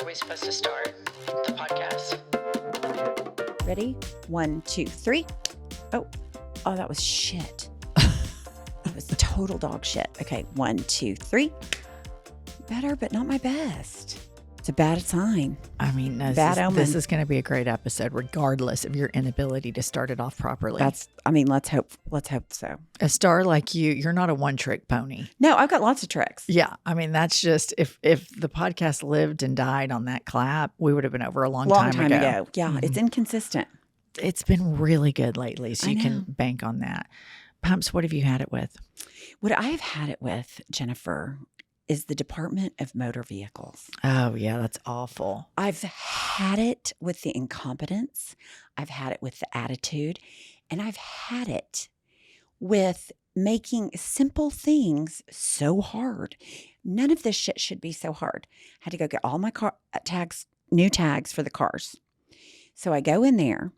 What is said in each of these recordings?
are we supposed to start the podcast? Ready? 1, 2, 3. Oh, that was shit. That was total dog shit. Okay, 1, 2, 3. Better, but not my best. It's a bad sign. I mean, this is going to be a great episode, regardless of your inability to start it off properly. Let's hope so. A star like you're not a one-trick pony. No, I've got lots of tricks. Yeah, I mean, that's just if the podcast lived and died on that clap, we would have been over a long time ago. Yeah, mm-hmm. It's inconsistent. It's been really good lately, so you can bank on that. Pumps, what have you had it with? What I have had it with, Jennifer, is the Department of Motor Vehicles. Oh, yeah, that's awful. I've had it with the incompetence. I've had it with the attitude. And I've had it with making simple things so hard. None of this shit should be so hard. I had to go get all my car tags, new tags for the cars. So I go in there,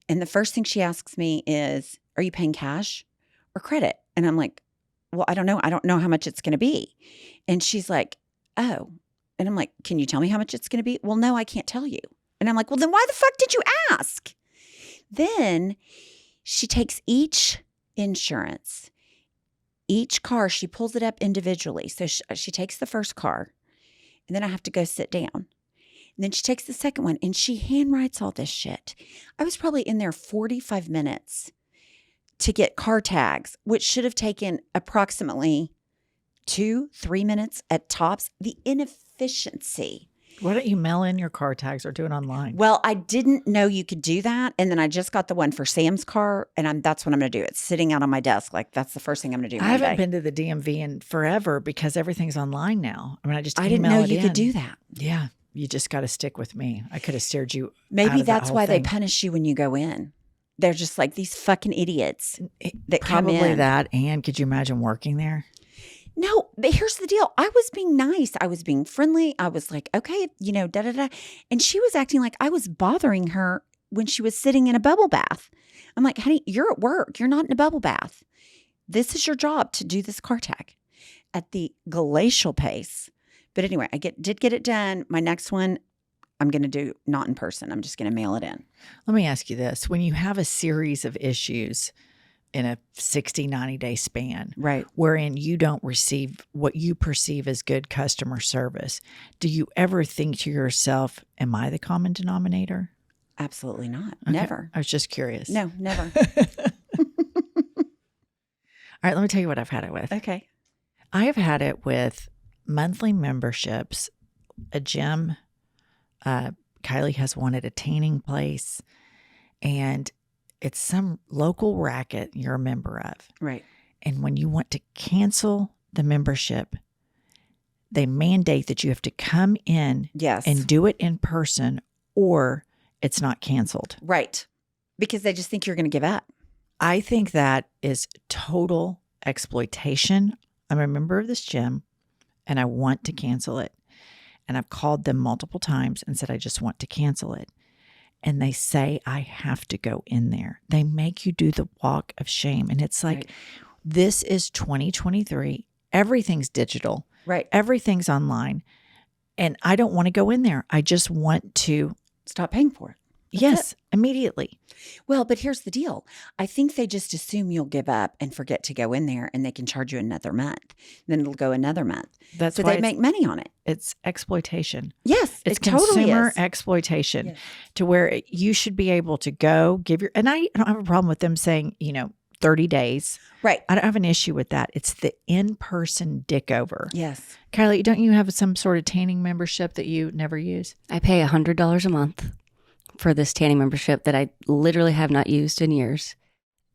and the first thing she asks me is, are you paying cash or credit? And I'm like, well, I don't know. I don't know how much it's going to be. And she's like, oh. And I'm like, can you tell me how much it's going to be? Well, no, I can't tell you. And I'm like, well, then why the fuck did you ask? Then she takes each insurance, each car, she pulls it up individually. So she takes the first car, and then I have to go sit down. And then she takes the second one, and she handwrites all this shit. I was probably in there 45 minutes to get car tags, which should have taken approximately 2-3 minutes at tops. The inefficiency. Why don't you mail in your car tags or do it online? Well, I didn't know you could do that. And then I just got the one for Sam's car, and that's what I'm going to do. It's sitting out on my desk. Like, that's the first thing I'm going to do. I haven't been to the DMV in forever because everything's online now. I mean, I didn't know you could do that. Yeah. You just got to stick with me. I could have steered you. Maybe that's why they punish you when you go in. They're just like these fucking idiots that come in. Probably that. And could you imagine working there? No, but here's the deal. I was being nice. I was being friendly. I was like, okay, da-da-da. And she was acting like I was bothering her when she was sitting in a bubble bath. I'm like, honey, you're at work. You're not in a bubble bath. This is your job to do this car tag at the glacial pace. But anyway, I did get it done. My next one, I'm going to do not in person. I'm just going to mail it in. Let me ask you this. When you have a series of issues in a 60, 90-day span, right, wherein you don't receive what you perceive as good customer service, do you ever think to yourself, am I the common denominator? Absolutely not. Okay. Never. I was just curious. No, never. All right, let me tell you what I've had it with. Okay. I have had it with monthly memberships, a gym. Kylie has one at a tanning place, and it's some local racket you're a member of. Right. And when you want to cancel the membership, they mandate that you have to come in and do it in person, or it's not canceled. Right. Because they just think you're going to give up. I think that is total exploitation. I'm a member of this gym, and I want to cancel it. And I've called them multiple times and said, I just want to cancel it. And they say, I have to go in there. They make you do the walk of shame. And it's like, This is 2023. Everything's digital. Right. Everything's online. And I don't want to go in there. I just want to stop paying for it. That's it. Immediately. Well, but here's the deal. I think they just assume you'll give up and forget to go in there, and they can charge you another month. Then it'll go another month. That's so why they make money on it. It's exploitation. Yes, it's it totally consumer is. exploitation to where you should be able to go and I don't have a problem with them saying, 30 days. Right. I don't have an issue with that. It's the in-person dick over. Yes. Kylie, don't you have some sort of tanning membership that you never use? I pay $100 a month for this tanning membership that I literally have not used in years,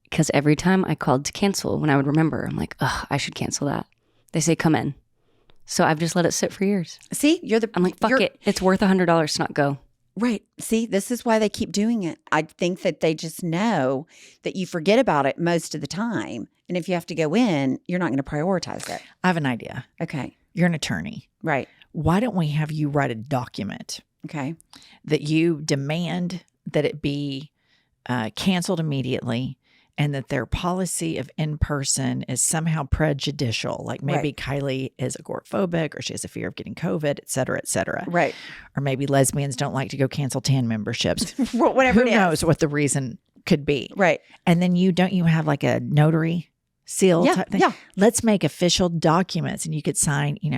because every time I called to cancel, when I would remember, I'm like, I should cancel that. They say, come in. So I've just let it sit for years. See, I'm like, fuck it. It's worth $100 to not go. Right. See, this is why they keep doing it. I think that they just know that you forget about it most of the time. And if you have to go in, you're not going to prioritize it. I have an idea. Okay. You're an attorney. Right. Why don't we have you write a document? Okay. That you demand that it be canceled immediately, and that their policy of in-person is somehow prejudicial. Like maybe Kylie is agoraphobic, or she has a fear of getting COVID, et cetera, et cetera. Right. Or maybe lesbians don't like to go cancel tan memberships. Whatever Who it is. knows what the reason could be. Right. And then you have like a notary seal type thing? Yeah. Let's make official documents, and you could sign, We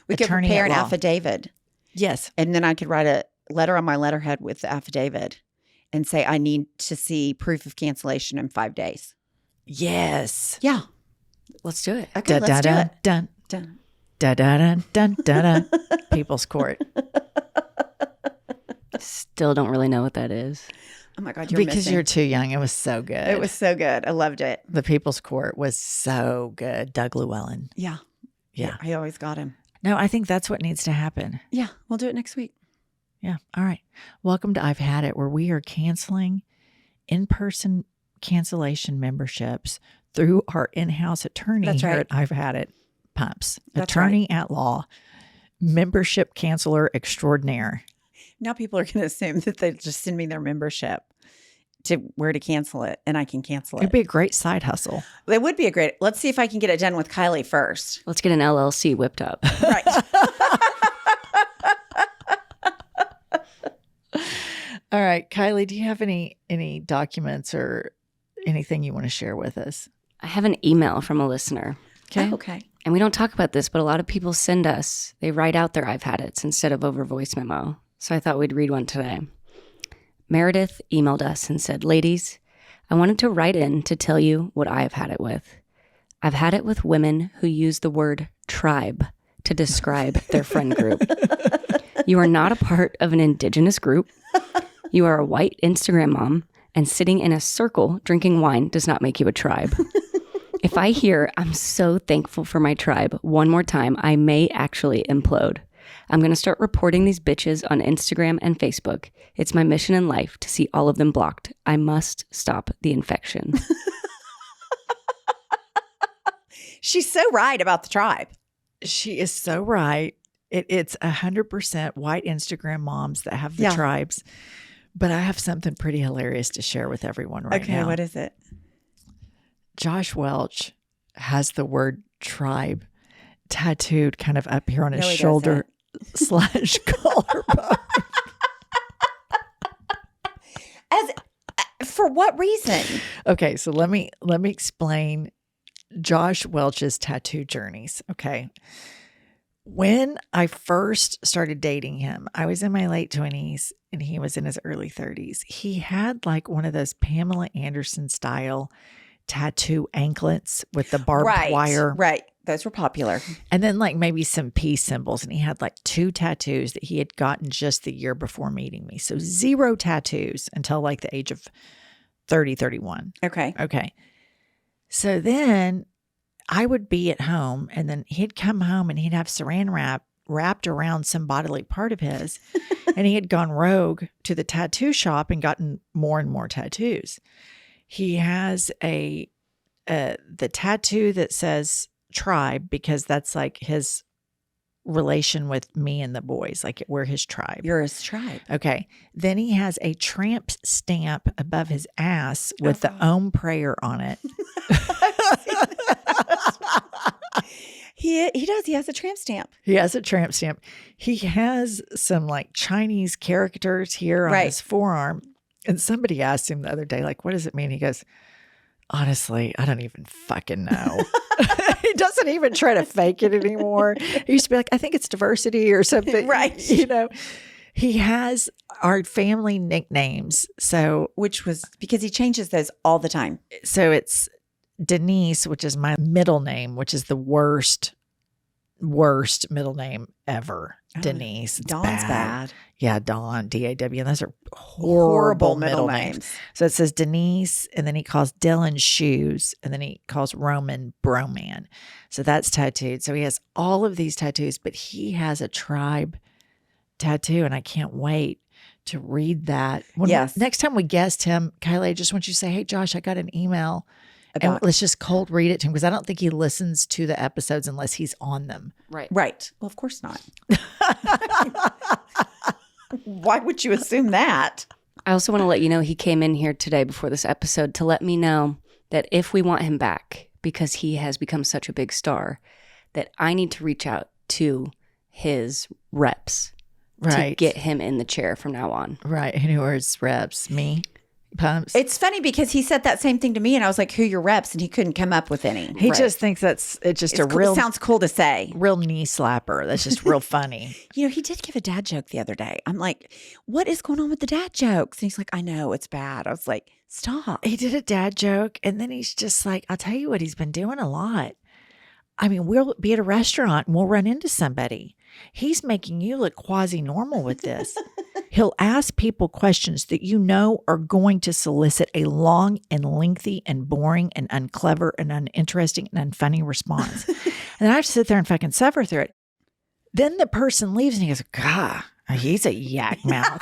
could attorney prepare at an law. affidavit. Yes. And then I could write a letter on my letterhead with the affidavit and say, I need to see proof of cancellation in 5 days. Yes. Yeah. Let's do it. Okay, let's do it. Dun, Done. da, da, dun, dun, da, dun. People's Court. Still don't really know what that is. Oh my God, you're Because missing. you're too young. It was so good. It was so good. I loved it. The People's Court was so good. Doug Llewellyn. Yeah. Yeah. I always got him. No, I think that's what needs to happen. Yeah. We'll do it next week. Yeah. All right. Welcome to I've Had It, where we are canceling in-person cancellation memberships through our in-house attorney That's here right. at I've Had It Pumps. That's Attorney at law, membership canceller extraordinaire. Now people are going to assume that they just send me their membership to where to cancel it, and I can cancel It'd it. be a great side hustle. It would be a great. Let's see if I can get it done with Kylie first. Let's get an LLC whipped up. Right. All right, Kylie, do you have any documents or anything you want to share with us? I have an email from a listener. Okay. Oh, okay. And we don't talk about this, but a lot of people send us, they write out their I've had it's instead of over voice memo. So I thought we'd read one today. Meredith emailed us and said, ladies, I wanted to write in to tell you what I've had it with. I've had it with women who use the word tribe to describe their friend group. You are not a part of an indigenous group. You are a white Instagram mom, and sitting in a circle drinking wine does not make you a tribe. If I hear I'm so thankful for my tribe one more time, I may actually implode. I'm going to start reporting these bitches on Instagram and Facebook. It's my mission in life to see all of them blocked. I must stop the infection. She's so right about the tribe. She is so right. It's 100% white Instagram moms that have the tribes. But I have something pretty hilarious to share with everyone right now. Okay, what is it? Josh Welch has the word tribe tattooed kind of up here on his No, he shoulder / collarbone. For what reason? Okay, so let me explain Josh Welch's tattoo journeys. Okay. When I first started dating him, I was in my late 20s and he was in his early 30s. He had like one of those Pamela Anderson style tattoo anklets with the barbed wire. Right. Those were popular. And then like maybe some peace symbols. And he had like 2 tattoos that he had gotten just the year before meeting me. So 0 tattoos until like the age of 30, 31. Okay. Okay. So then I would be at home and then he'd come home and he'd have saran wrap wrapped around some bodily part of his. And he had gone rogue to the tattoo shop and gotten more and more tattoos. He has the tattoo that says tribe because that's like his relation with me and the boys. Like we're his tribe. You're his tribe. Okay. Then he has a tramp stamp above his ass with the Om prayer on it. He does. He has a tramp stamp. He has a tramp stamp. He has some like Chinese characters here on his forearm. And somebody asked him the other day, like, what does it mean? He goes, honestly, I don't even fucking know. He doesn't even try to fake it anymore. He used to be like, I think it's diversity or something. Right. You know, he has our family nicknames. So, Which was because he changes those all the time. so it's Denise, which is my middle name, which is the worst middle name ever. Oh, Denise. It's Dawn's bad. Yeah, Dawn, D-A-W. And those are horrible middle names. So it says Denise, and then he calls Dylan Shoes, and then he calls Roman Broman. So that's tattooed. So he has all of these tattoos, but he has a tribe tattoo, and I can't wait to read that. Next time we guest him, Kylie, I just want you to say, hey, Josh, I got an email. And let's just cold read it to him because I don't think he listens to the episodes unless he's on them. Right. Right. Well, of course not. Why would you assume that? I also want to let you know he came in here today before this episode to let me know that if we want him back, because he has become such a big star, that I need to reach out to his reps to get him in the chair from now on. Right. And who are his reps? Me? Pumps? It's funny because he said that same thing to me, and I was like, who are your reps? And he couldn't come up with any. He just thinks it's just It sounds cool to say. real knee slapper. That's just real funny. You know, he did give a dad joke the other day. I'm like, what is going on with the dad jokes? And he's like, I know, it's bad. I was like, stop. He did a dad joke, and then he's just like, I'll tell you what, he's been doing a lot. I mean, we'll be at a restaurant and we'll run into somebody. He's making you look quasi-normal with this. He'll ask people questions that you know are going to solicit a long and lengthy and boring and unclever and uninteresting and unfunny response. And I have to sit there and fucking suffer through it. Then the person leaves and he goes, God, he's a yak mouth.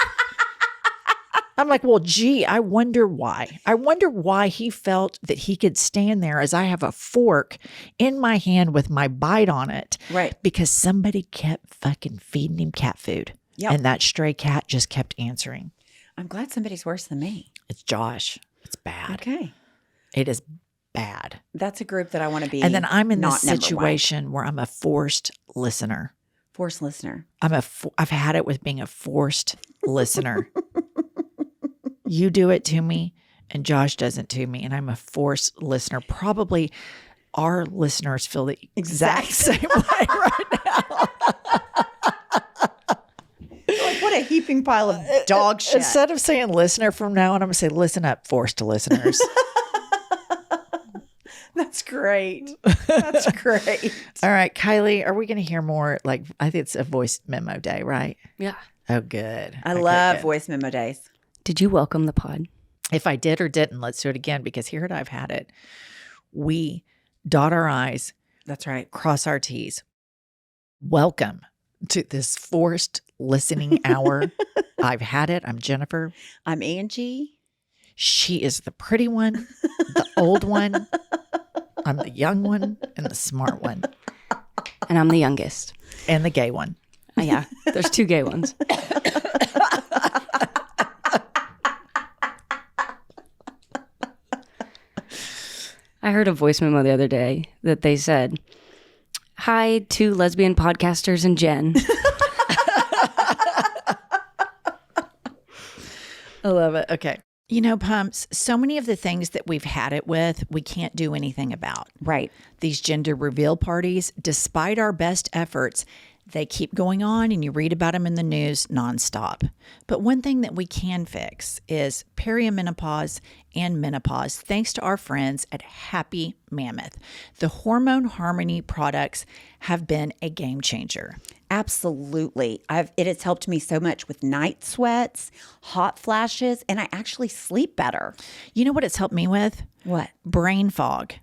I'm like, well, gee, I wonder why. I wonder why he felt that he could stand there as I have a fork in my hand with my bite on it. Right. Because somebody kept fucking feeding him cat food. Yep. And that stray cat just kept answering. I'm glad somebody's worse than me. It's Josh. It's bad. Okay. It is bad. That's a group that I want to be. And then I'm in this not number one. situation where I'm a forced listener. Forced listener. I've had it with being a forced listener. You do it to me and Josh does it to me, and I'm a forced listener. Probably our listeners feel the exact same way right now. Like, what a heaping pile of dog shit. Instead of saying listener from now on, I'm going to say listen up, forced listeners. That's great. That's great. All right, Kylie, are we going to hear more? Like, I think it's a voice memo day, right? Yeah. Oh, good. I Okay, love good. voice memo days. Did you welcome the pod? If I did or didn't, let's do it again, because here at I've Had It, we dot our I's, That's right. cross our T's. Welcome to this forced listening hour. I've had it. I'm Jennifer. I'm Angie. She is the pretty one, the old one. I'm the young one and the smart one And I'm the youngest. and the gay one. Yeah, there's two gay ones. I heard a voice memo the other day that they said, "Hi, two lesbian podcasters and Jen." I love it. Okay. You know, Pumps, so many of the things that we've had it with, we can't do anything about. Right. These gender reveal parties, despite our best efforts, they keep going on and you read about them in the news nonstop. But one thing that we can fix is perimenopause and menopause, thanks to our friends at Happy Mammoth. The Hormone Harmony products have been a game changer. Absolutely. It has helped me so much with night sweats, hot flashes, and I actually sleep better. You know what it's helped me with? What? Brain fog.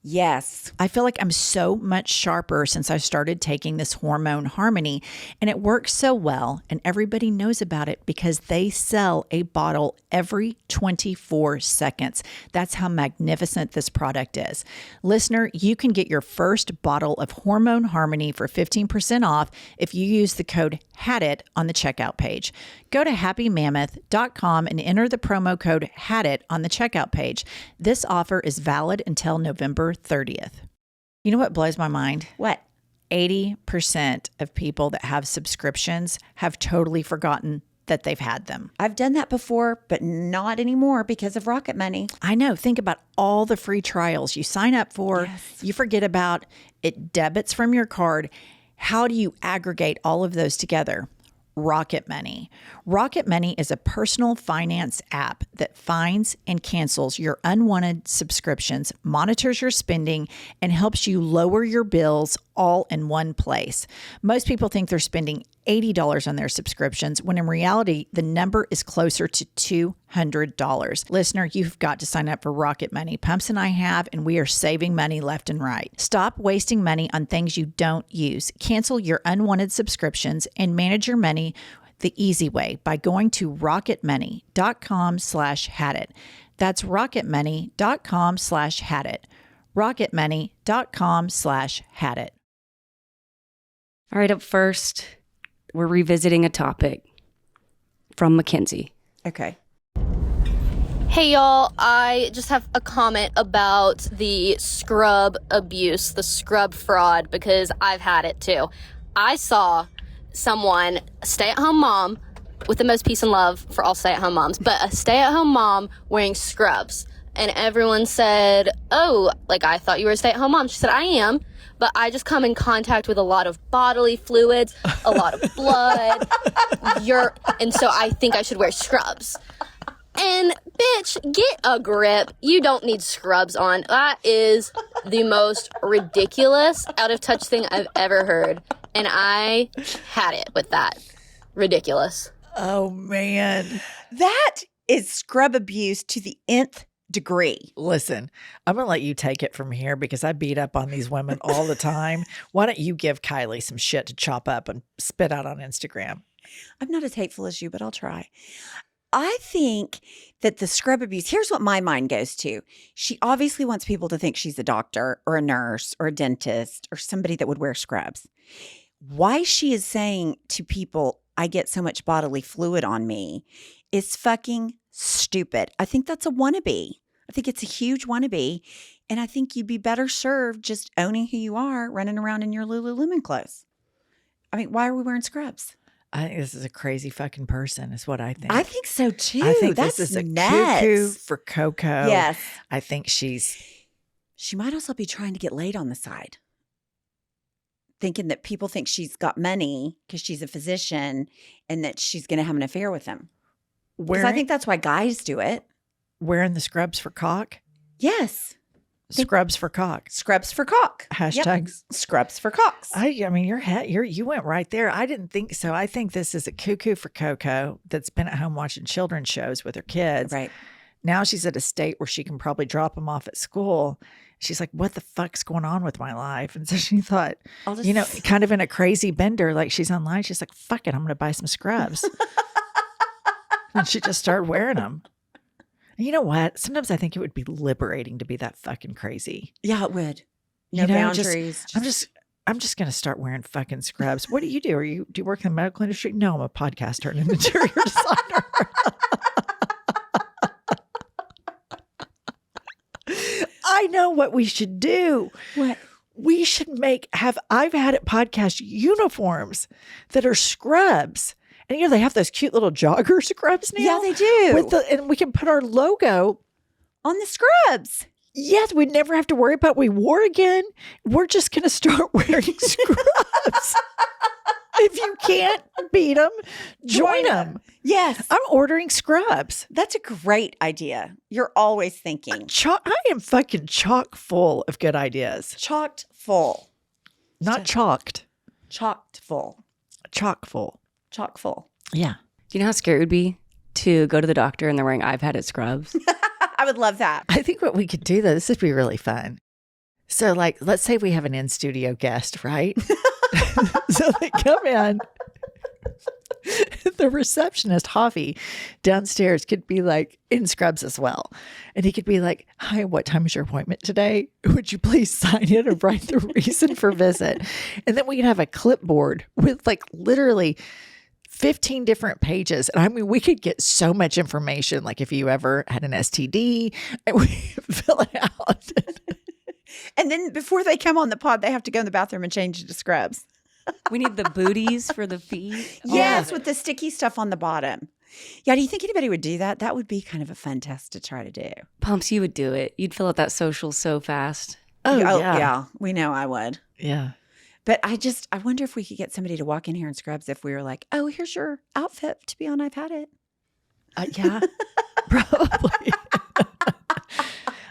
Yes. I feel like I'm so much sharper since I started taking this Hormone Harmony, and it works so well, and everybody knows about it because they sell a bottle every 24 seconds. That's how magnificent this product is. Listener, you can get your first bottle of Hormone Harmony for 15% off if you use the code HADIT on the checkout page. Go to happymammoth.com and enter the promo code HADIT on the checkout page. This offer is valid until November 30th. You know what blows my mind? What? 80% of people that have subscriptions have totally forgotten that they've had them. I've done that before, but not anymore because of Rocket Money. I know. Think about all the free trials you sign up for, you forget about, it debits from your card. How do you aggregate all of those together? Rocket Money. Rocket Money is a personal finance app that finds and cancels your unwanted subscriptions, monitors your spending, and helps you lower your bills all in one place. Most people think they're spending $80 on their subscriptions, when in reality, the number is closer to $200. Listener, you've got to sign up for Rocket Money. Pumps and I have, and we are saving money left and right. Stop wasting money on things you don't use. Cancel your unwanted subscriptions and manage your money the easy way by going to rocketmoney.com/hadit. That's rocketmoney.com/hadit. rocketmoney.com/hadit. All right, up first, we're revisiting a topic from Mackenzie. Okay. Hey y'all, I just have a comment about the scrub abuse, the scrub fraud, because I've had it too. I saw someone, a stay-at-home mom, with the most peace and love for all stay-at-home moms, but a stay-at-home mom wearing scrubs. And everyone said, oh, like, I thought you were a stay-at-home mom. She said, I am, but I just come in contact with a lot of bodily fluids, a lot of blood, and so I think I should wear scrubs. And bitch, get a grip. You don't need scrubs on. That is the most ridiculous, out of touch thing I've ever heard. And I had it with that. Ridiculous. Oh, man. That is scrub abuse to the nth degree. Listen, I'm going to let you take it from here because I beat up on these women all the time. Why don't you give Kylie some shit to chop up and spit out on Instagram? I'm not as hateful as you, but I'll try. I think that the scrub abuse, here's what my mind goes to. She obviously wants people to think she's a doctor or a nurse or a dentist or somebody that would wear scrubs. Why she is saying to people, I get so much bodily fluid on me, is fucking stupid. I think that's a wannabe. I think it's a huge wannabe. And I think you'd be better served just owning who you are, running around in your Lululemon clothes. I mean, why are we wearing scrubs? I think this is a crazy fucking person is what I think. I think so too. I think That's this is a nuts. cuckoo for Coco. Yes. I think she might also be trying to get laid on the side. Thinking that people think she's got money because she's a physician and that she's going to have an affair with him. Because I think that's why guys do it. Wearing the scrubs for cock? Yes. Scrubs for cock. Scrubs for cock. Hashtags. Yep. Scrubs for cocks. I mean, you went right there. I didn't think so. I think this is a cuckoo for Coco that's been at home watching children's shows with her kids. Right. Now she's at a state where she can probably drop them off at school. She's like, what the fuck's going on with my life? And so she thought, kind of in a crazy bender, like she's online. She's like, fuck it, I'm going to buy some scrubs. And she just started wearing them. And you know what? Sometimes I think it would be liberating to be that fucking crazy. Yeah, it would. No boundaries. I'm just going to start wearing fucking scrubs. What do you do? Do you work in the medical industry? No, I'm a podcaster and an interior designer. I know what we should do. What? We should I've had it podcast uniforms that are scrubs. And they have those cute little jogger scrubs now. Yeah, they do. And we can put our logo on the scrubs. Yes, we'd never have to worry about we wore again. We're just going to start wearing scrubs. If you can't beat them, join them. Yes. I'm ordering scrubs. That's a great idea. You're always thinking. I am fucking chock full of good ideas. Chocked full. Not chalked. Chocked full. Chock full. Chock full. Yeah. Do you know how scary it would be to go to the doctor and they're wearing I've had it scrubs? I would love that. I think what we could do, though, this would be really fun. So, like, let's say we have an in-studio guest, right? So they come in. The receptionist, Javi, downstairs could be like in scrubs as well. And he could be like, hi, what time is your appointment today? Would you please sign in and write the reason for visit? And then we could have a clipboard with like literally 15 different pages. And I mean, we could get so much information. Like if you ever had an STD, and we fill it out. And then before they come on the pod, they have to go in the bathroom and change into scrubs. We need the booties for the feet. Yes, with the sticky stuff on the bottom. Yeah, do you think anybody would do that? That would be kind of a fun test to try to do. Pumps, you would do it. You'd fill out that social so fast. Oh, yeah. We know I would. Yeah. But I wonder if we could get somebody to walk in here in scrubs if we were like, oh, here's your outfit to be on I've Had It. Yeah, probably.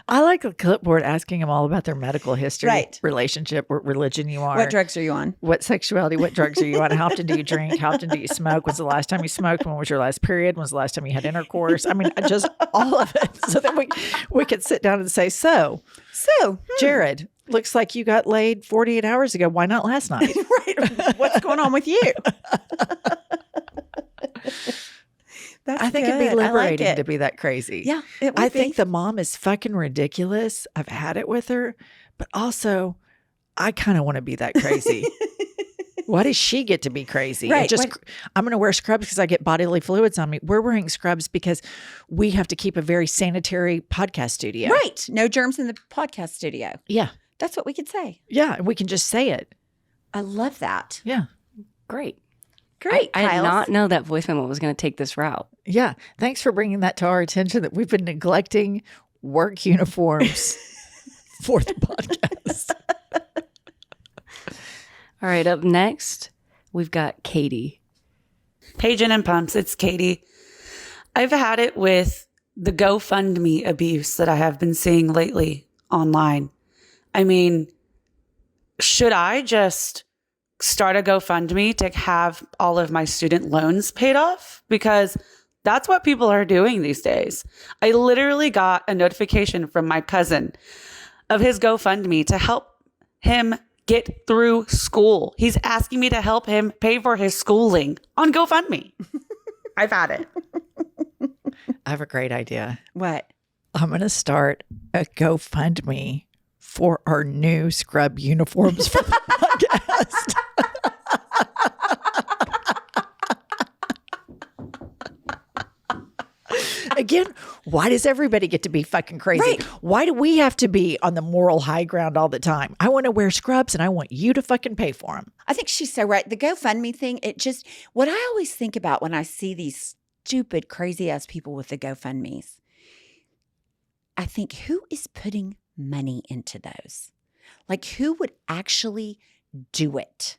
I like a clipboard asking them all about their medical history, right, relationship, what religion you are. What drugs are you on? What sexuality, what drugs are you on? How often do you drink? How often do you smoke? When's the last time you smoked? When was your last period? When was the last time you had intercourse? I mean, just all of it. So then we could sit down and say, Jared, looks like you got laid 48 hours ago. Why not last night? Right. What's going on with you? I think it'd be liberating to be that crazy. Yeah, I think the mom is fucking ridiculous. I've had it with her, but also I kind of want to be that crazy. Why does she get to be crazy? Right. I'm going to wear scrubs because I get bodily fluids on me. We're wearing scrubs because we have to keep a very sanitary podcast studio. Right. No germs in the podcast studio. Yeah. That's what we could say. Yeah. And we can just say it. I love that. Yeah. Great. Great. I did Kyles. not know that voice memo was going to take this route. Yeah. Thanks for bringing that to our attention that we've been neglecting work uniforms for the podcast. All right, up next, we've got Katie. Hey, Jen and Pumps, it's Katie. I've had it with the GoFundMe abuse that I have been seeing lately online. I mean, should I just start a GoFundMe to have all of my student loans paid off? Because that's what people are doing these days. I literally got a notification from my cousin of his GoFundMe to help him get through school. He's asking me to help him pay for his schooling on GoFundMe. I've had it. I have a great idea. What? I'm going to start a GoFundMe for our new scrub uniforms for the podcast. Again, why does everybody get to be fucking crazy? Right. Why do we have to be on the moral high ground all the time? I want to wear scrubs and I want you to fucking pay for them. I think she's so right. The GoFundMe thing, what I always think about when I see these stupid, crazy ass people with the GoFundMes, I think, who is putting money into those? Like, who would actually do it?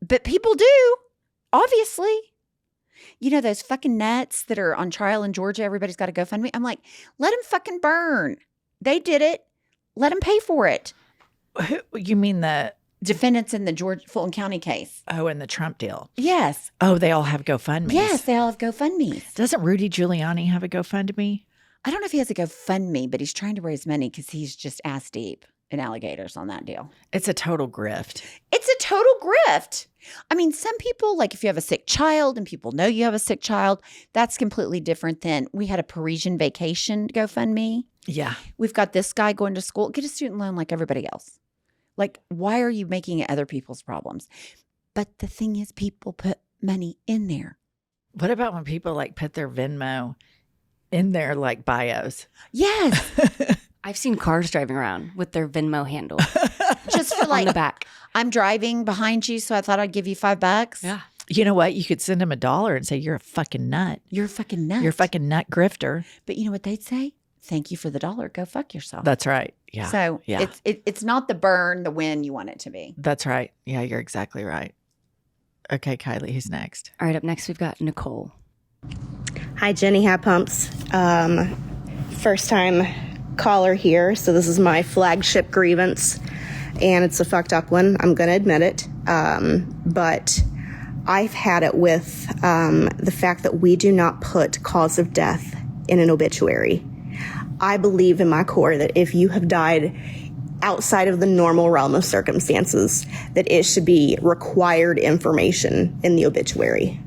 But people do, obviously. You know, those fucking nuts that are on trial in Georgia, everybody's got a GoFundMe. I'm like, let them fucking burn. They did it. Let them pay for it. You mean the Defendants in the Fulton County case. and the Trump deal? Yes. Oh, they all have GoFundMes. Yes, they all have GoFundMes. Doesn't Rudy Giuliani have a GoFundMe? I don't know if he has a GoFundMe, but he's trying to raise money because he's just ass deep in alligators on that deal. It's a total grift. It's a total grift. I mean, some people, like if you have a sick child and people know you have a sick child, that's completely different than we had a Parisian vacation GoFundMe. Yeah. We've got this guy going to school. Get a student loan like everybody else. Like, why are you making it other people's problems? But the thing is, people put money in there. What about when people like put their Venmo in their like bios? Yes. I've seen cars driving around with their Venmo handle Just for on like, the back. I'm driving behind you, so I thought I'd give you $5. Yeah. You know what? You could send them $1 and say, you're a fucking nut. You're a fucking nut. You're a fucking nut grifter. But you know what they'd say? Thank you for the $1. Go fuck yourself. That's right. Yeah. So yeah. it's not the burn, the win you want it to be. That's right. Yeah, you're exactly right. Okay, Kylie, who's next? All right, up next, we've got Nicole. Hi, Jenny Hat Pumps. First time caller here, so this is my flagship grievance, and it's a fucked up one. I'm going to admit it. But I've had it with the fact that we do not put cause of death in an obituary. I believe in my core that if you have died outside of the normal realm of circumstances, that it should be required information in the obituary.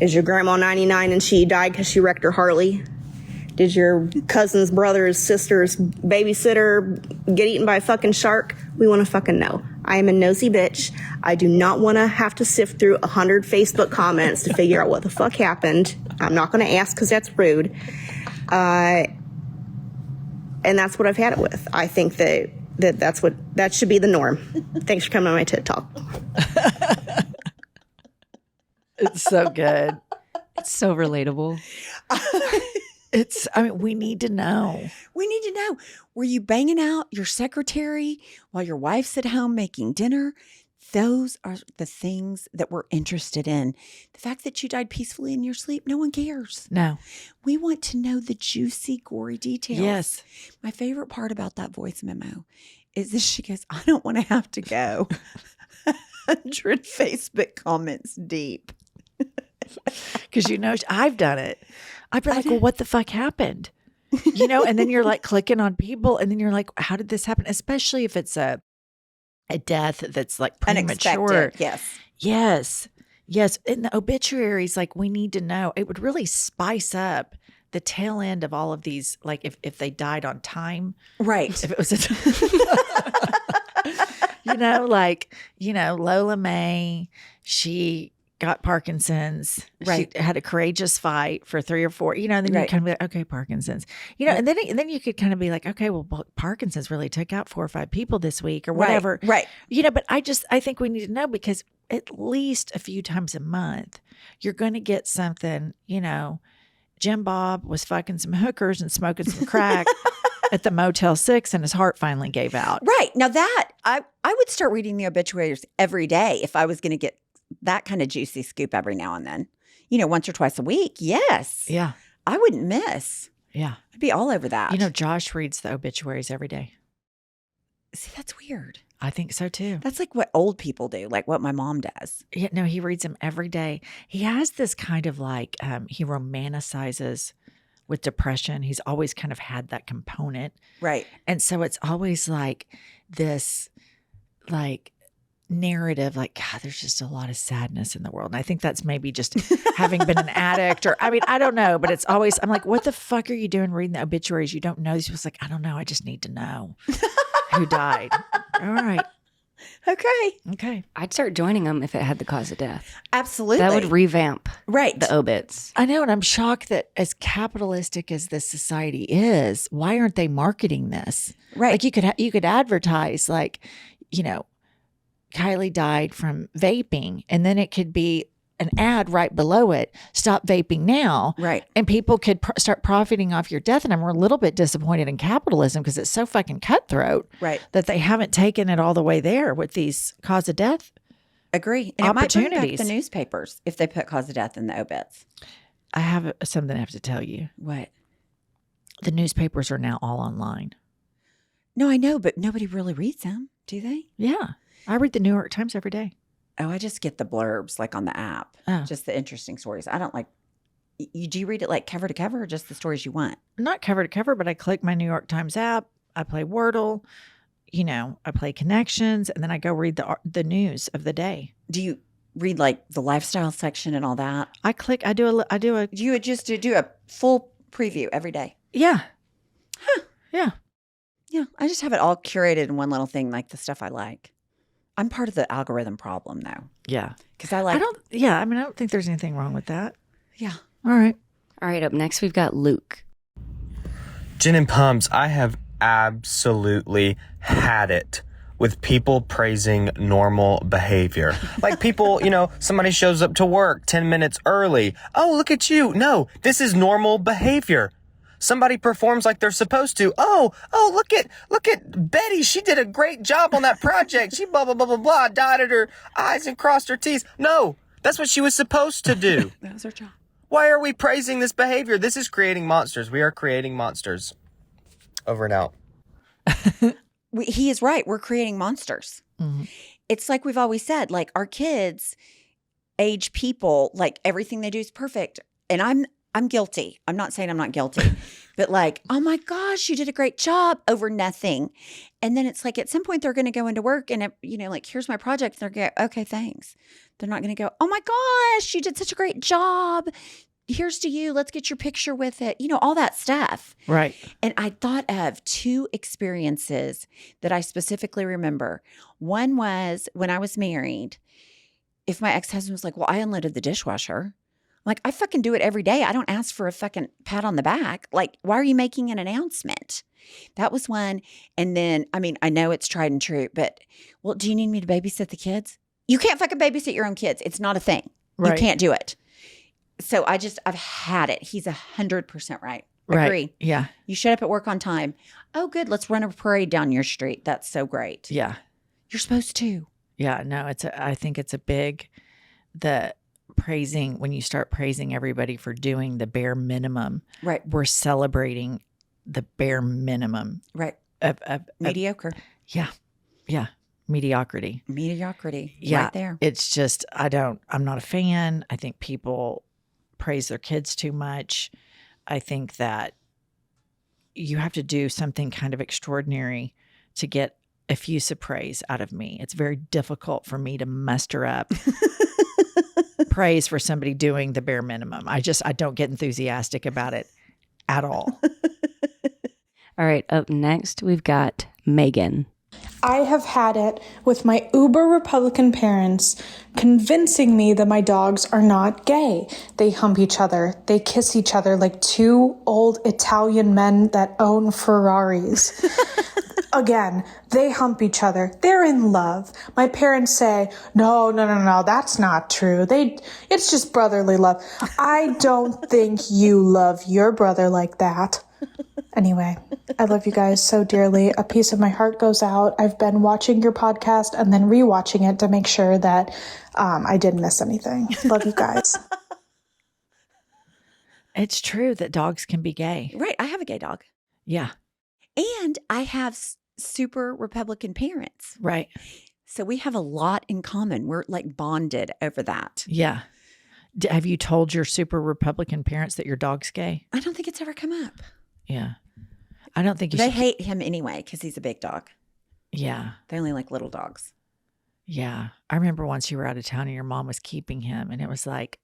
Is your grandma 99 and she died because she wrecked her Harley? Did your cousin's brother's sister's babysitter get eaten by a fucking shark? We want to fucking know. I am a nosy bitch. I do not want to have to sift through 100 Facebook comments to figure out what the fuck happened. I'm not going to ask because that's rude. And that's what I've had it with. I think that should be the norm. Thanks for coming on my TED Talk. It's so good. It's so relatable. We need to know. We need to know. Were you banging out your secretary while your wife's at home making dinner? Those are the things that we're interested in. The fact that you died peacefully in your sleep, no one cares. No. We want to know the juicy, gory details. Yes. My favorite part about that voice memo is that she goes, I don't want to have to go 100 Facebook comments deep. Because I've done it. I've been like, well, what the fuck happened? And then you're like clicking on people and then you're like, how did this happen? Especially if it's a death that's like premature. Unexpected, yes. Yes. In the obituaries, like we need to know. It would really spice up the tail end of all of these, like if they died on time. Right. If it was Lola May, she got Parkinson's. Right. She had a courageous fight for 3 or 4, and then you Right. kind of be like, okay, Parkinson's, and then you could kind of be like, okay, well, Parkinson's really took out 4 or 5 people this week or whatever. Right. But I think we need to know, because at least a few times a month, you're going to get something, Jim Bob was fucking some hookers and smoking some crack at the Motel 6 and his heart finally gave out. Right. Now that I would start reading the obituaries every day if I was going to get that kind of juicy scoop every now and then. Once or twice a week. Yes. Yeah. I wouldn't miss. Yeah. I'd be all over that. Josh reads the obituaries every day. See, that's weird. I think so too. That's like what old people do, like what my mom does. Yeah, no, he reads them every day. He has this kind of like, he romanticizes with depression. He's always kind of had that component. Right. And so it's always like this, like, narrative, like, God, there's just a lot of sadness in the world. And I think that's maybe just having been an addict, or, I don't know, but it's always, I'm like, what the fuck are you doing reading the obituaries? You don't know. These people's like, I don't know. I just need to know who died. All right. Okay. I'd start joining them if it had the cause of death. Absolutely. That would revamp right. the obits. I know. And I'm shocked that as capitalistic as this society is, why aren't they marketing this? Right. Like you could advertise, like, Kylie died from vaping, and then it could be an ad right below it, stop vaping now. Right. And people could start profiting off your death. And I'm a little bit disappointed in capitalism because it's so fucking cutthroat. Right. That they haven't taken it all the way there with these cause of death. Agree. And it might bring back opportunities. the newspapers if they put cause of death in the obits. I have something I have to tell you. What? The newspapers are now all online. No, I know, but nobody really reads them, do they? Yeah. I read the New York Times every day. Oh, I just get the blurbs like on the app. Oh. Just the interesting stories. I don't like, do you read it like cover to cover or just the stories you want? Not cover to cover, but I click my New York Times app. I play Wordle. I play Connections, and then I go read the news of the day. Do you read like the lifestyle section and all that? I do a. Do you just do a full preview every day? Yeah. Huh. Yeah. Yeah. I just have it all curated in one little thing, like the stuff I like. I'm part of the algorithm problem though. Yeah. Because I don't think there's anything wrong with that. Yeah. All right. All right, up next we've got Luke. Gin and Pumps, I have absolutely had it with people praising normal behavior. Like people, somebody shows up to work 10 minutes early. Oh, look at you. No, this is normal behavior. Somebody performs like they're supposed to. Oh, look at Betty. She did a great job on that project. She blah, blah, blah, blah, blah, dotted her I's and crossed her T's. No, that's what she was supposed to do. That was her job. Why are we praising this behavior? This is creating monsters. We are creating monsters. Over and out. He is right. We're creating monsters. Mm-hmm. It's like we've always said, like our kids age people, like everything they do is perfect. And I'm guilty. I'm not saying I'm not guilty, but like, oh my gosh, you did a great job over nothing. And then it's like at some point they're going to go into work and, like, here's my project. They're going to go, okay, thanks. They're not going to go, oh my gosh, you did such a great job. Here's to you. Let's get your picture with it. All that stuff. Right. And I thought of 2 experiences that I specifically remember. One was when I was married. If my ex-husband was like, well, I unloaded the dishwasher. Like, I fucking do it every day. I don't ask for a fucking pat on the back. Like, why are you making an announcement? That was one. And then, I know it's tried and true, but, well, do you need me to babysit the kids? You can't fucking babysit your own kids. It's not a thing. Right. You can't do it. So I've had it. He's 100% right. Right. Agree. Yeah. You showed up at work on time. Oh, good. Let's run a parade down your street. That's so great. Yeah. You're supposed to. Yeah. No, I think it's praising, when you start praising everybody for doing the bare minimum, right? We're celebrating the bare minimum, right? Of mediocre. Yeah. Mediocrity. Yeah. Right there. It's just, I'm not a fan. I think people praise their kids too much. I think that you have to do something kind of extraordinary to get effusive praise out of me. It's very difficult for me to muster up praise for somebody doing the bare minimum. I don't get enthusiastic about it at all. All right, up next, we've got Megan. I have had it with my uber Republican parents convincing me that my dogs are not gay. They hump each other. They kiss each other like two old Italian men that own Ferraris. Again, they hump each other. They're in love. My parents say, no, that's not true. It's just brotherly love. I don't think you love your brother like that. Anyway, I love you guys so dearly. A piece of my heart goes out. I've been watching your podcast and then rewatching it to make sure that I didn't miss anything. Love you guys. It's true that dogs can be gay. Right. I have a gay dog. Yeah. And I have super Republican parents. Right. So we have a lot in common. We're like bonded over that. Yeah. Have you told your super Republican parents that your dog's gay? I don't think it's ever come up. Yeah. I don't think you They should. hate him anyway because he's a big dog. Yeah. They only like little dogs. Yeah. I remember once you were out of town and your mom was keeping him and it was like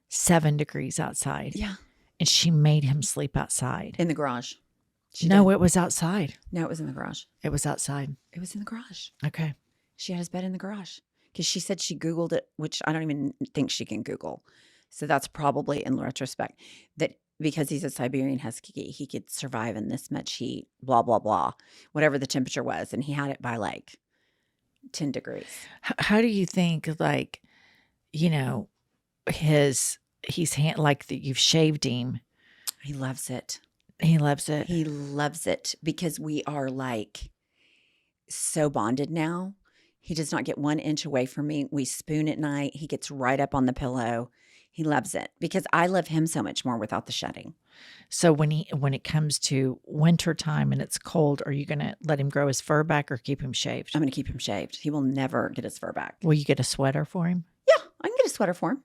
7 degrees outside. Yeah. And she made him sleep outside. In the garage. No, it was outside. No, it was in the garage. It was outside. It was in the garage. Okay. She had his bed in the garage because she said she Googled it, which I don't even think she can Google. So that's probably in retrospect that because he's a Siberian Husky, he could survive in this much heat, blah, blah, blah, whatever the temperature was. And he had it by like 10 degrees. How do you think, like, you know, like that you've shaved him? He loves it. He loves it. He loves it because we are like so bonded now. He does not get 1 inch away from me. We spoon at night. He gets right up on the pillow. He loves it because I love him so much more without the shedding. So when it comes to winter time and it's cold, are you going to let him grow his fur back or keep him shaved? I'm going to keep him shaved. He will never get his fur back. Will you get a sweater for him? Yeah, I can get a sweater for him.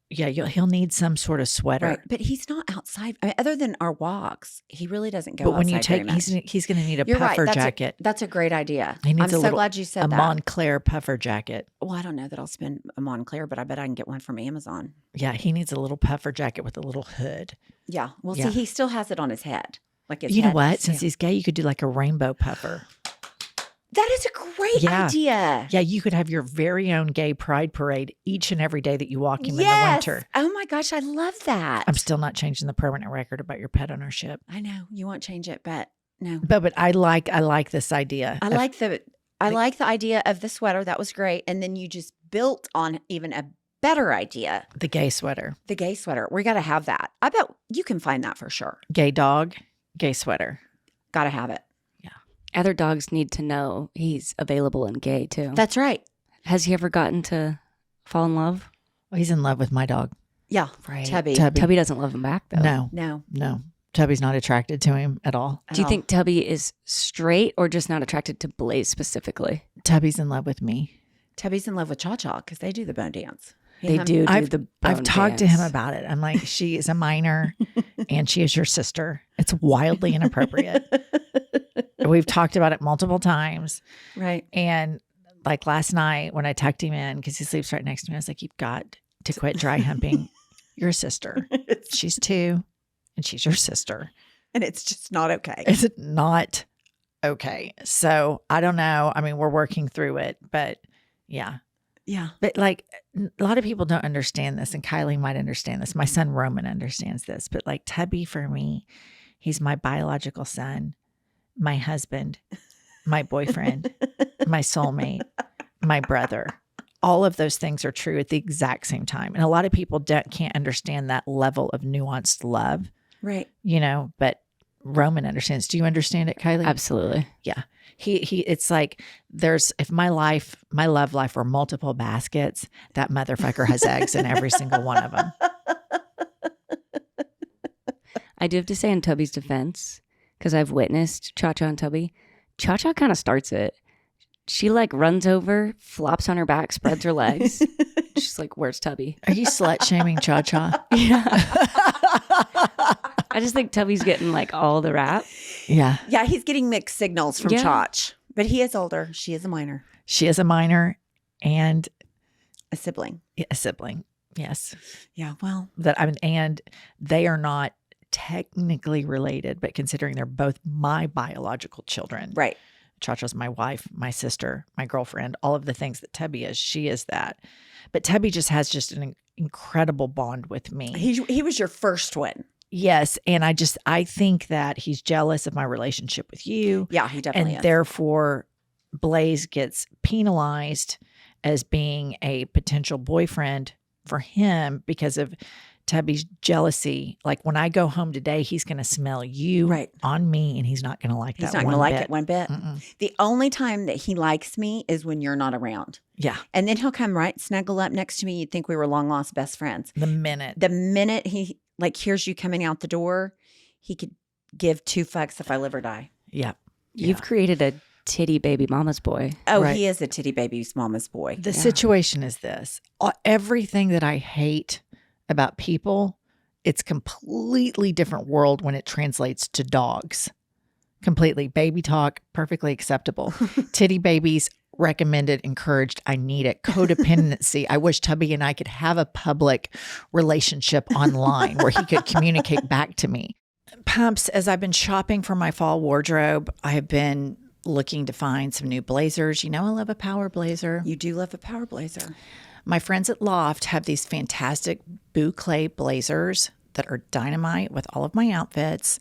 Yeah, he'll need some sort of sweater. Right, but he's not outside. I mean, other than our walks, he really doesn't go outside. But when you take, very much. he's going to need a You're puffer right. jacket. That's a great idea. He needs I'm so glad you said a that. Montclair puffer jacket. Well, I don't know that I'll spend a Montclair, but I bet I can get one from Amazon. Yeah, he needs a little puffer jacket with a little hood. Yeah. Well, Yeah. see, he still has it on his head. Like his You know head- what? Since he's gay, you could do like a rainbow puffer. That is a great idea. Yeah, you could have your very own gay pride parade each and every day that you walk him in the Yes. winter. Oh my gosh, I love that. I'm still not changing the permanent record about your pet ownership. I know you won't change it, but no. But I like this idea. I like the idea of the sweater. That was great. And then you just built on even a better idea. The gay sweater. The gay sweater. We got to have that. I bet you can find that for sure. Gay dog, gay sweater. Got to have it. Other dogs need to know he's available and gay too. That's right. Has he ever gotten to fall in love? Well, he's in love with my dog. Yeah. Right. Tubby. Tubby doesn't love him back though. No. Tubby's not attracted to him at all. Do you think Tubby is straight or just not attracted to Blaze specifically? Tubby's in love with me. Tubby's in love with Cha Cha because they do the bone dance. They do I've the I've bone talked to dance. him about it. I'm like, she is a minor and she is your sister. It's wildly inappropriate. We've talked about it multiple times. Right. And like last night when I tucked him in, because he sleeps right next to me, I was like, you've got to quit dry humping your sister. She's 2 and she's your sister. And it's just not okay. It's not okay. So I don't know. I mean, we're working through it, but yeah. Yeah. But like a lot of people don't understand this, and Kylie might understand this. My son Roman understands this, but like Tubby for me, he's my biological son, my husband, my boyfriend, my soulmate, my brother. All of those things are true at the exact same time. And a lot of people can't understand that level of nuanced love. Right. You know, but Roman understands. Do you understand it, Kylie? Absolutely. Yeah. He it's like if my love life were multiple baskets, that motherfucker has eggs in every single one of them. I do have to say in Tubby's defense, because I've witnessed Cha-Cha and Tubby, Cha-Cha kind of starts it. She like runs over, flops on her back, spreads her legs. She's like, where's Tubby? Are you slut shaming Cha-Cha? Yeah. I just think Tubby's getting like all the rap. Yeah. Yeah, he's getting mixed signals from Yeah. Chach. But he is older. She is a minor. She is a minor and A sibling. a sibling. Yes. Yeah, well. And they are not technically related, but considering they're both my biological children. Right. Chacha's my wife, my sister, my girlfriend, all of the things that Tubby is. She is that. But Tubby just has just an incredible bond with me. He was your first one. Yes. And I think that he's jealous of my relationship with you. Yeah, he definitely and is. therefore, Blaze gets penalized as being a potential boyfriend for him because of Tubby's jealousy. Like when I go home today, he's going to smell you on me, and he's not going to like that. He's not going to like it one bit. Mm-mm. The only time that he likes me is when you're not around. Yeah. And then he'll come right, snuggle up next to me. You'd think we were long lost best friends. The minute he hears you coming out the door, he could give 2 fucks if I live or die. Yeah. You've created a titty baby mama's boy. Oh, right. He is a titty baby's mama's boy. The situation is this. Everything that I hate about people, it's completely different world when it translates to dogs. Completely. Baby talk, perfectly acceptable. Titty babies, recommended, encouraged. I need it. Codependency. I wish Tubby and I could have a public relationship online where he could communicate back to me. Pumps, as I've been shopping for my fall wardrobe, I have been looking to find some new blazers. You know, I love a power blazer. You do love a power blazer. My friends at Loft have these fantastic boucle blazers that are dynamite with all of my outfits.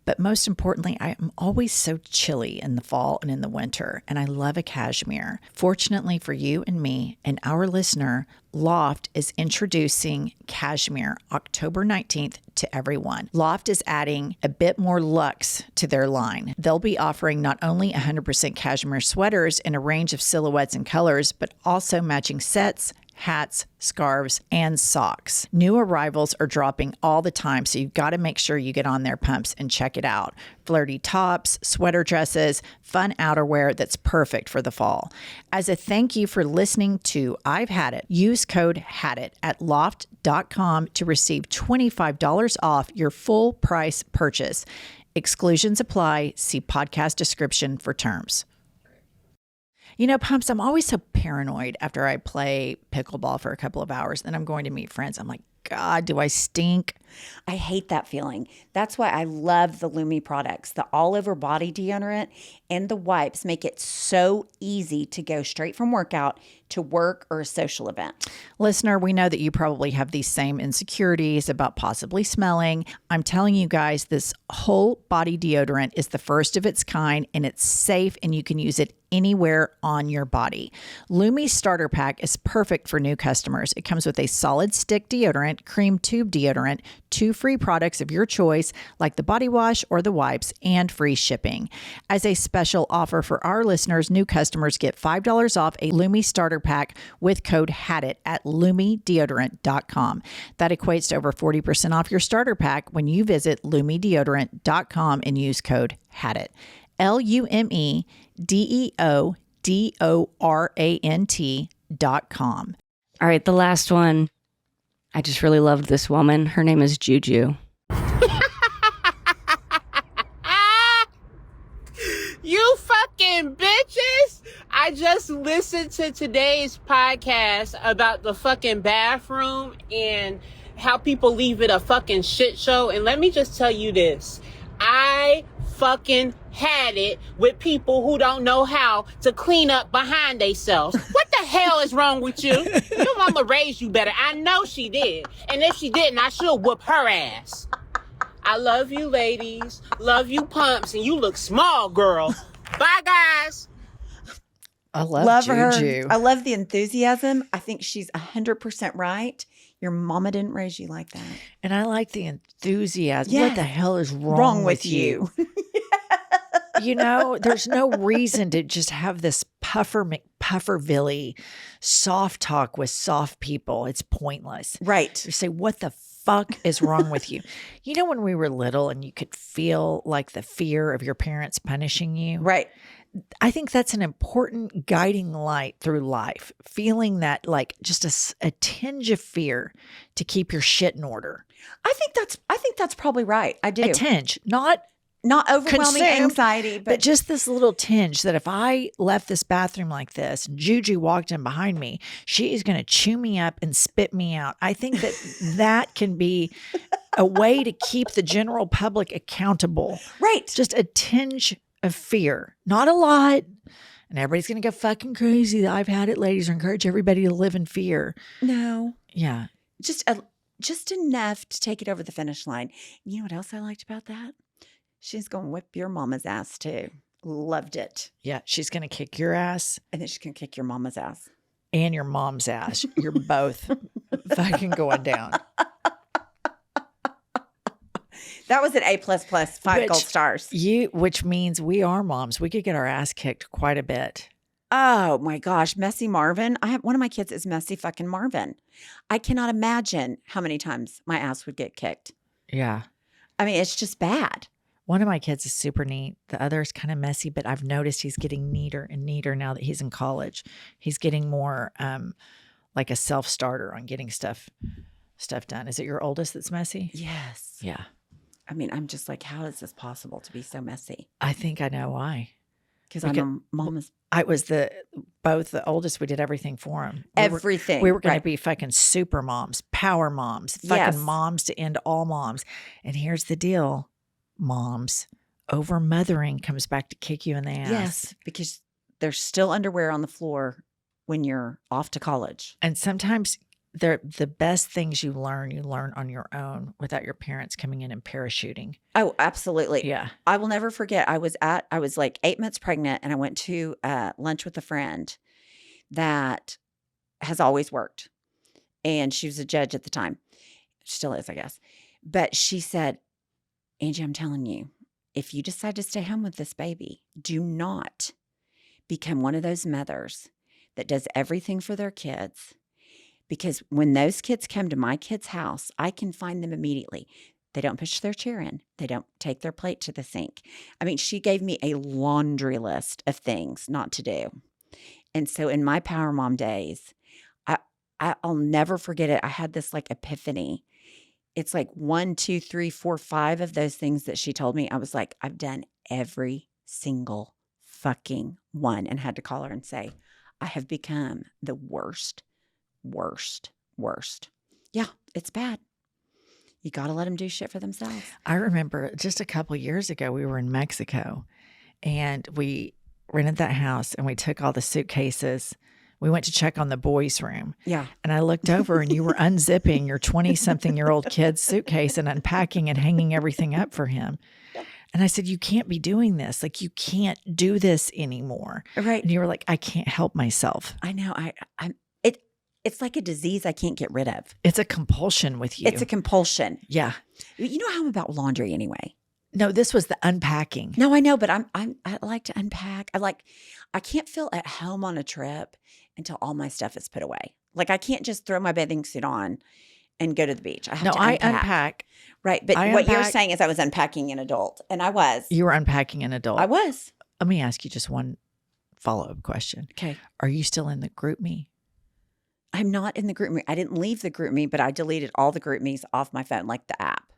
But most importantly, I am always so chilly in the fall and in the winter, and I love a cashmere. Fortunately for you and me and our listener, Loft is introducing cashmere October 19th to everyone. Loft is adding a bit more luxe to their line. They'll be offering not only 100% cashmere sweaters in a range of silhouettes and colors, but also matching sets, hats, scarves, and socks. New arrivals are dropping all the time, so you've got to make sure you get on their Pumps and check it out. Flirty tops, sweater dresses, fun outerwear that's perfect for the fall. As a thank you for listening to I've Had It, use code HADIT at loft.com to receive $25 off your full price purchase. Exclusions apply. See podcast description for terms. You know, Pumps, I'm always so paranoid after I play pickleball for a couple of hours. Then I'm going to meet friends. I'm like, God, do I stink? I hate that feeling. That's why I love the Lumi products. The all-over body deodorant and the wipes make it so easy to go straight from workout to work or a social event. Listener, we know that you probably have these same insecurities about possibly smelling. I'm telling you guys, this whole body deodorant is the first of its kind, and it's safe, and you can use it anywhere on your body. Lumi's starter pack is perfect for new customers. It comes with a solid stick deodorant, cream tube deodorant, 2 free products of your choice, like the body wash or the wipes, and free shipping. As a special offer for our listeners, new customers get $5 off a Lumi starter pack with code HADIT at lumideodorant.com. That equates to over 40% off your starter pack when you visit lumideodorant.com and use code HADIT. LumiDeodorant.com. All right, the last one. I just really loved this woman. Her name is Juju. You fucking bitches! I just listened to today's podcast about the fucking bathroom and how people leave it a fucking shit show. And let me just tell you this. I fucking had it with people who don't know how to clean up behind themselves. What the hell is wrong with you? Your mama raised you better. I know she did. And if she didn't, I should whoop her ass. I love you, ladies. Love you, Pumps. And you look small, girl. Bye, guys. I love her. Juju. I love the enthusiasm. I think she's 100% right. Your mama didn't raise you like that. And I like the enthusiasm. Yes. What the hell is wrong with you? You know, there's no reason to just have this Puffervilly soft talk with soft people. It's pointless. Right. You say, what the fuck is wrong with you? You know, when we were little and you could feel like the fear of your parents punishing you? Right. I think that's an important guiding light through life. Feeling that like just a tinge of fear to keep your shit in order. I think that's probably right. I do. A tinge, not overwhelming consumed, anxiety, but just this little tinge that if I left this bathroom like this and Juju walked in behind me, she is going to chew me up and spit me out. I think that can be a way to keep the general public accountable. Right. Just a tinge of fear, not a lot. And everybody's going to go fucking crazy. I've had it, ladies. I encourage everybody to live in fear. No. Yeah. Just enough to take it over the finish line. You know what else I liked about that? She's going to whip your mama's ass too. Loved it. Yeah. She's going to kick your ass. And then she's going to kick your mama's ass. And your mom's ass. You're both fucking going down. That was an A++, 5 gold stars. Which means we are moms. We could get our ass kicked quite a bit. Oh my gosh, Messy Marvin. I have one of my kids is Messy fucking Marvin. I cannot imagine how many times my ass would get kicked. Yeah. I mean, it's just bad. One of my kids is super neat. The other is kind of messy, but I've noticed he's getting neater and neater now that he's in college. He's getting more like a self-starter on getting stuff done. Is it your oldest that's messy? Yes. Yeah. I mean, I'm just like, how is this possible to be so messy? I think I know why. Because I'm a mama's. I was both the oldest. We did everything for him. Everything. We were going to be fucking super moms, power moms, fucking moms to end all moms. And here's the deal, moms, over mothering comes back to kick you in the ass. Yes, because there's still underwear on the floor when you're off to college. And sometimes the best things you learn on your own without your parents coming in and parachuting. Oh, absolutely. Yeah. I will never forget. I was like 8 months pregnant and I went to lunch with a friend that has always worked. And she was a judge at the time. Still is, I guess. But she said, Angie, I'm telling you, if you decide to stay home with this baby, do not become one of those mothers that does everything for their kids. Because when those kids come to my kid's house, I can find them immediately. They don't push their chair in. They don't take their plate to the sink. I mean, she gave me a laundry list of things not to do. And so in my Power Mom days, I'll never forget it. I had this like epiphany. It's like 1, 2, 3, 4, 5 of those things that she told me. I was like, I've done every single fucking one, and had to call her and say, I have become the worst. Yeah, it's bad. You got to let them do shit for themselves. I remember just a couple of years ago, we were in Mexico and we rented that house and we took all the suitcases. We went to check on the boys' room. Yeah. And I looked over and you were unzipping your 20-something-year-old kid's suitcase and unpacking and hanging everything up for him. And I said, you can't be doing this. Like, you can't do this anymore. Right. And you were like, I can't help myself. I know. It's like a disease I can't get rid of. It's a compulsion with you. It's a compulsion. Yeah. You know how I'm about laundry anyway. No, this was the unpacking. No, I know, but I like to unpack. I can't feel at home on a trip until all my stuff is put away. Like, I can't just throw my bathing suit on and go to the beach. I have to unpack. Right. But what you're saying is I was unpacking an adult, and I was. You were unpacking an adult. I was. Let me ask you just one follow-up question. Okay. Are you still in the group me? I'm not in the group me. I didn't leave the group me, but I deleted all the group me's off my phone, like the app.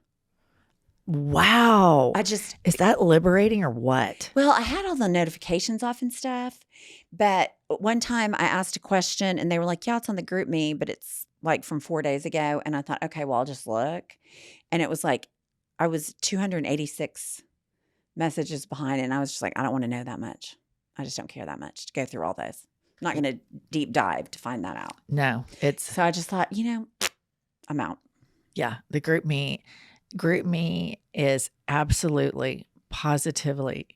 Wow. Is that liberating or what? Well, I had all the notifications off and stuff, but one time I asked a question and they were like, yeah, it's on the group me, but it's like from 4 days ago. And I thought, okay, well, I'll just look. And it was like, I was 286 messages behind, and I was just like, I don't want to know that much. I just don't care that much to go through all those. I'm not going to deep dive to find that out. No, so I just thought, I'm out. Yeah. The group me is absolutely, positively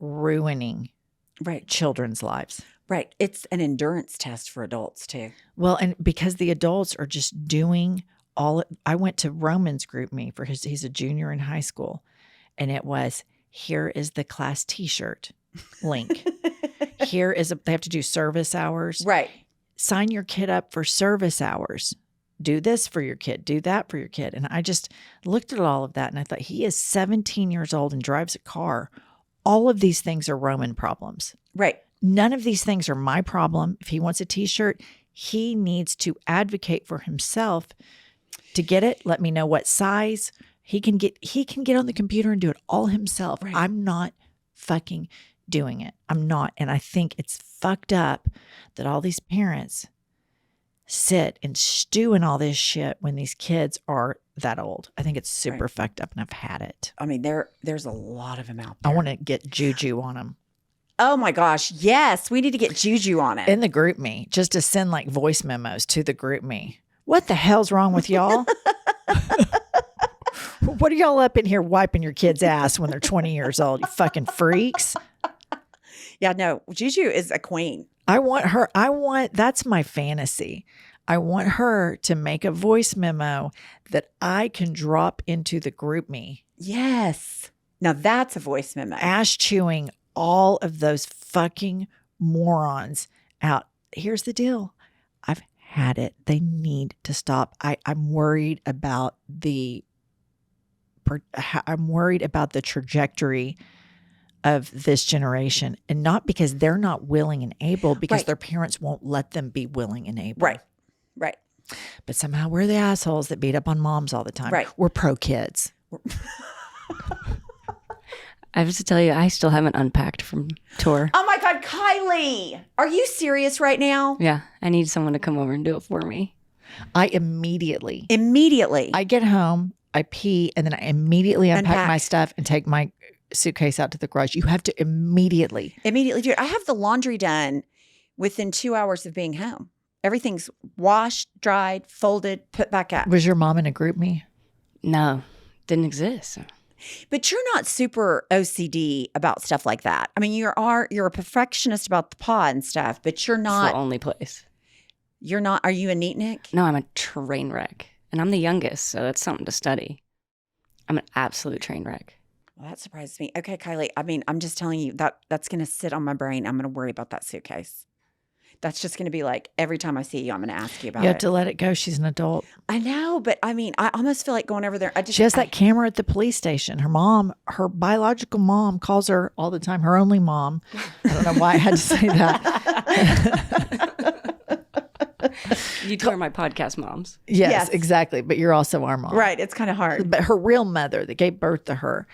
ruining children's lives. Right. It's an endurance test for adults too. Well, and because the adults are just doing I went to Roman's group me for he's a junior in high school, and it was, here is the class t-shirt link. Here is they have to do service hours. Right. Sign your kid up for service hours. Do this for your kid. Do that for your kid. And I just looked at all of that and I thought, he is 17 years old and drives a car. All of these things are Roman problems. Right. None of these things are my problem. If he wants a t-shirt, he needs to advocate for himself to get it. Let me know what size. He can get on the computer and do it all himself. Right. I'm not fucking doing it. I'm not. And I think it's fucked up that all these parents sit and stew in all this shit when these kids are that old. I think it's super fucked up, and I've had it. I mean, there's a lot of them out there. I want to get juju on them. Oh my gosh, yes. We need to get juju on it. In the group me, just to send like voice memos to the group me. What the hell's wrong with y'all? What are y'all up in here wiping your kid's ass when they're 20 years old? You fucking freaks. Yeah, no, Juju is a queen. That's my fantasy. I want her to make a voice memo that I can drop into the group me. Yes. Now that's a voice memo. Ash chewing all of those fucking morons out. Here's the deal. I've had it. They need to stop. I'm worried about the trajectory of this generation, and not because they're not willing and able, because their parents won't let them be willing and able. Right. But somehow we're the assholes that beat up on moms all the time. Right. We're pro kids. I have to tell you, I still haven't unpacked from tour. Oh my God, Kylie, are you serious right now? Yeah, I need someone to come over and do it for me. I immediately. I get home, I pee, and then I immediately unpack my stuff and take my suitcase out to the garage. You have to immediately do it. I have the laundry done within 2 hours of being home. Everything's washed, dried, folded, put back up. Was your mom in a group me? No, didn't exist. But you're not super OCD about stuff like that. I mean, you're a perfectionist about the pod and stuff, but you're not. It's the only place. You're not. Are you a neatnik? No, I'm a train wreck. And I'm the youngest, so that's something to study. I'm an absolute train wreck. Well, that surprised me. Okay, Kylie. I mean, I'm just telling you that's going to sit on my brain. I'm going to worry about that suitcase. That's just going to be like every time I see you, I'm going to ask you about it. You have to let it go. She's an adult. I know, but I mean, I almost feel like going over there. She has that camera at the police station. Her biological mom calls her all the time, her only mom. I don't know why I had to say that. You two are my podcast moms. Yes, exactly. But you're also our mom. Right. It's kind of hard. But her real mother that gave birth to her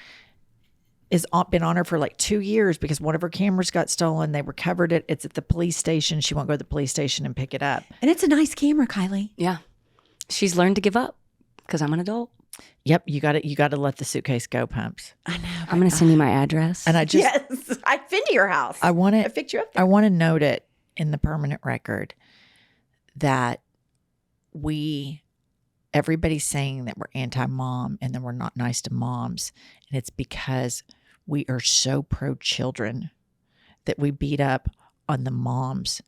has been on her for like 2 years because one of her cameras got stolen. They recovered it. It's at the police station. She won't go to the police station and pick it up. And it's a nice camera, Kylie. Yeah. She's learned to give up because I'm an adult. Yep. You got to let the suitcase go, Pumps. I know. I'm going to send you my address. And Yes. I've been to your house. I picked you up there. I want to note it in the permanent record that everybody's saying that we're anti-mom and that we're not nice to moms. And it's because we are so pro-children that we beat up on the moms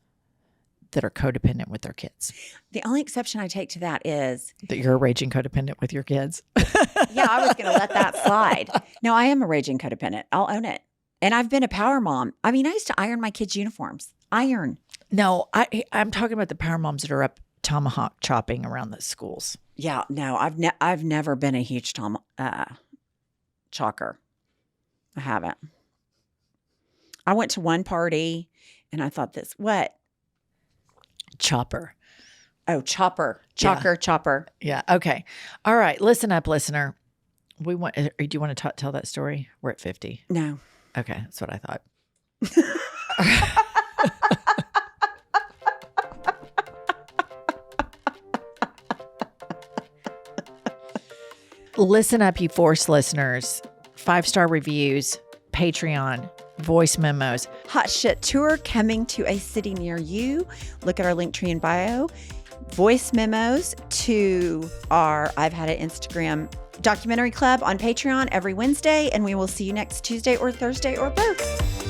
that are codependent with their kids. The only exception I take to that is that you're a raging codependent with your kids. Yeah, I was going to let that slide. No, I am a raging codependent. I'll own it. And I've been a power mom. I mean, I used to iron my kids' uniforms. No, I'm talking about the power moms that are up tomahawk chopping around the schools. Yeah, no, I've never been a huge chalker. I haven't. I went to one party and I thought what? Chopper. Oh, chopper. Chopper. Yeah. Okay. All right. Listen up, listener. Do you want to tell that story? We're at 50. No. Okay. That's what I thought. Listen up, you Force listeners. 5-star reviews, Patreon, voice memos. Hot Shit Tour coming to a city near you. Look at our link tree in bio. Voice memos to our I've Had It Instagram documentary club on Patreon every Wednesday. And we will see you next Tuesday or Thursday or both.